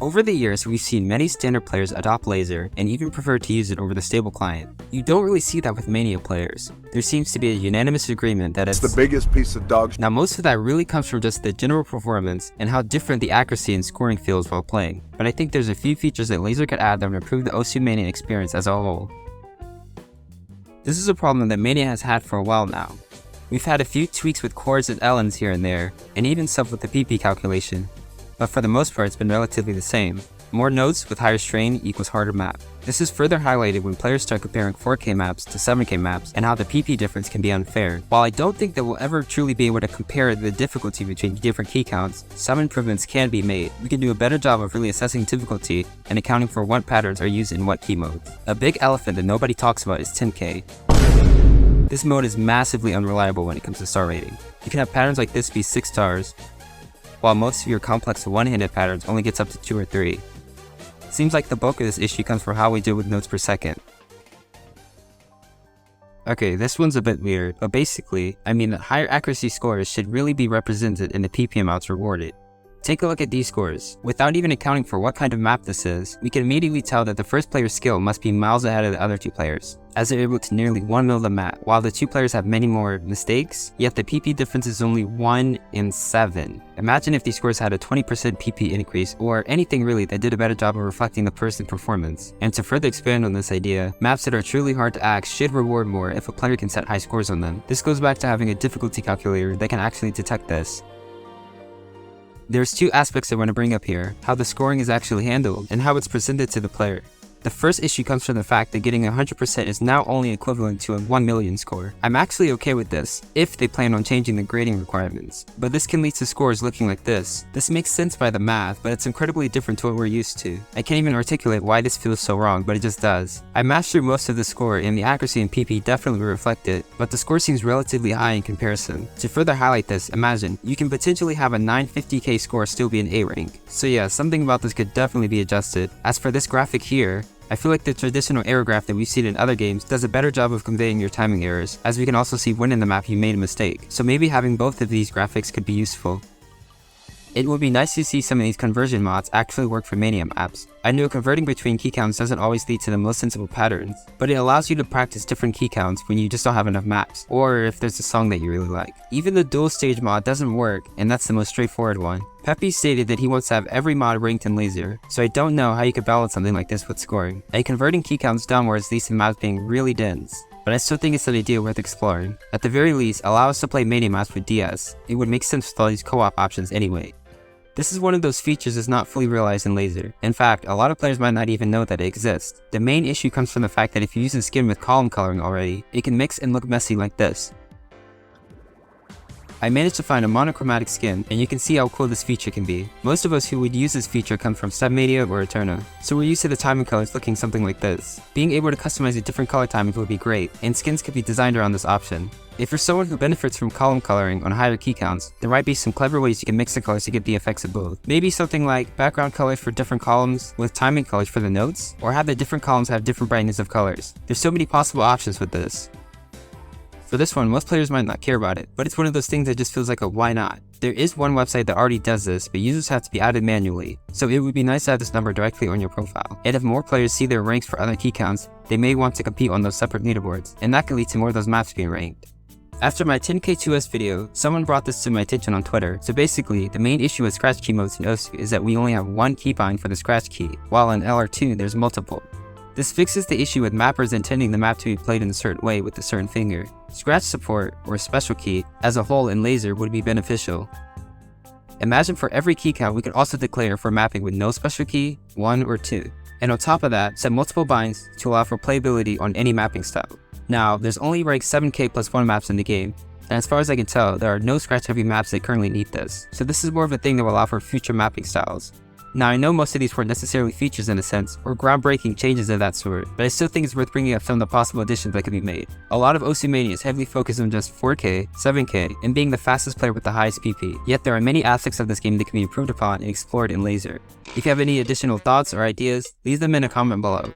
Over the years, we've seen many standard players adopt lazer and even prefer to use it over the stable client. You don't really see that with mania players. There seems to be a unanimous agreement that it's the biggest piece of dog shit. Now most of that really comes from just the general performance and how different the accuracy and scoring feels while playing. But I think there's a few features that lazer could add that would improve the Osu Mania experience as a whole. This is a problem that Mania has had for a while now. We've had a few tweaks with chords and LNs here and there, and even stuff with the PP calculation. But for the most part it's been relatively the same. More nodes with higher strain equals harder map. This is further highlighted when players start comparing 4K maps to 7K maps and how the PP difference can be unfair. While I don't think that we'll ever truly be able to compare the difficulty between different key counts, some improvements can be made. We can do a better job of really assessing difficulty and accounting for what patterns are used in what key modes. A big elephant that nobody talks about is 10K. This mode is massively unreliable when it comes to star rating. You can have patterns like this be 6 stars, while most of your complex one-handed patterns only gets up to 2 or 3. Seems like the bulk of this issue comes from how we deal with nodes per second. Okay, this one's a bit weird, but basically, I mean that higher accuracy scores should really be represented in the PP amounts rewarded. Take a look at these scores. Without even accounting for what kind of map this is, we can immediately tell that the first player's skill must be miles ahead of the other two players, as they're able to nearly 1 mil the map, while the two players have many more mistakes, yet the PP difference is only 1 in 7. Imagine if these scores had a 20% PP increase, or anything really that did a better job of reflecting the person's performance. And to further expand on this idea, maps that are truly hard to axe should reward more if a player can set high scores on them. This goes back to having a difficulty calculator that can actually detect this. There's two aspects I want to bring up here: how the scoring is actually handled, and how it's presented to the player. The first issue comes from the fact that getting 100% is now only equivalent to a 1 million score. I'm actually okay with this, if they plan on changing the grading requirements, but this can lead to scores looking like this. This makes sense by the math, but it's incredibly different to what we're used to. I can't even articulate why this feels so wrong, but it just does. I mashed through most of the score, and the accuracy and PP definitely reflect it, but the score seems relatively high in comparison. To further highlight this, imagine, you can potentially have a 950k score still be an A rank. So yeah, something about this could definitely be adjusted. As for this graphic here, I feel like the traditional error graph that we've seen in other games does a better job of conveying your timing errors, as we can also see when in the map you made a mistake. So maybe having both of these graphics could be useful. It would be nice to see some of these conversion mods actually work for Mania maps. I know converting between key counts doesn't always lead to the most sensible patterns, but it allows you to practice different key counts when you just don't have enough maps, or if there's a song that you really like. Even the dual stage mod doesn't work, and that's the most straightforward one. Peppy stated that he wants to have every mod ranked in lazer, so I don't know how you could balance something like this with scoring. And converting key counts downwards leads to maps being really dense, but I still think it's an idea worth exploring. At the very least, allow us to play Mania maps with DS. It would make sense with all these co-op options anyway. This is one of those features that's not fully realized in lazer. In fact, a lot of players might not even know that it exists. The main issue comes from the fact that if you use a skin with column coloring already, it can mix and look messy like this. I managed to find a monochromatic skin, and you can see how cool this feature can be. Most of us who would use this feature come from Submania or Eterna, so we're used to the timing colors looking something like this. Being able to customize the different color timings would be great, and skins could be designed around this option. If you're someone who benefits from column coloring on higher key counts, there might be some clever ways you can mix the colors to get the effects of both. Maybe something like background colors for different columns with timing colors for the nodes, or have the different columns have different brightness of colors. There's so many possible options with this. For this one, most players might not care about it, but it's one of those things that just feels like a why not. There is one website that already does this, but users have to be added manually, so it would be nice to have this number directly on your profile. And if more players see their ranks for other key counts, they may want to compete on those separate leaderboards, and that could lead to more of those maps being ranked. After my 10K2S video, someone brought this to my attention on Twitter. So basically, the main issue with scratch key modes in Osu is that we only have one keybind for the scratch key, while in LR2 there's multiple. This fixes the issue with mappers intending the map to be played in a certain way with a certain finger. Scratch support, or special key, as a whole in lazer would be beneficial. Imagine for every key count we could also declare for mapping with no special key, 1 or 2. And on top of that, set multiple binds to allow for playability on any mapping style. Now, there's only ranked 7K plus 1 maps in the game, and as far as I can tell, there are no scratch heavy maps that currently need this, so this is more of a thing that will allow for future mapping styles. Now, I know most of these weren't necessarily features in a sense, or groundbreaking changes of that sort, but I still think it's worth bringing up some of the possible additions that could be made. A lot of Osu Mania is heavily focused on just 4K, 7K, and being the fastest player with the highest PP, yet there are many aspects of this game that can be improved upon and explored in lazer. If you have any additional thoughts or ideas, leave them in a comment below.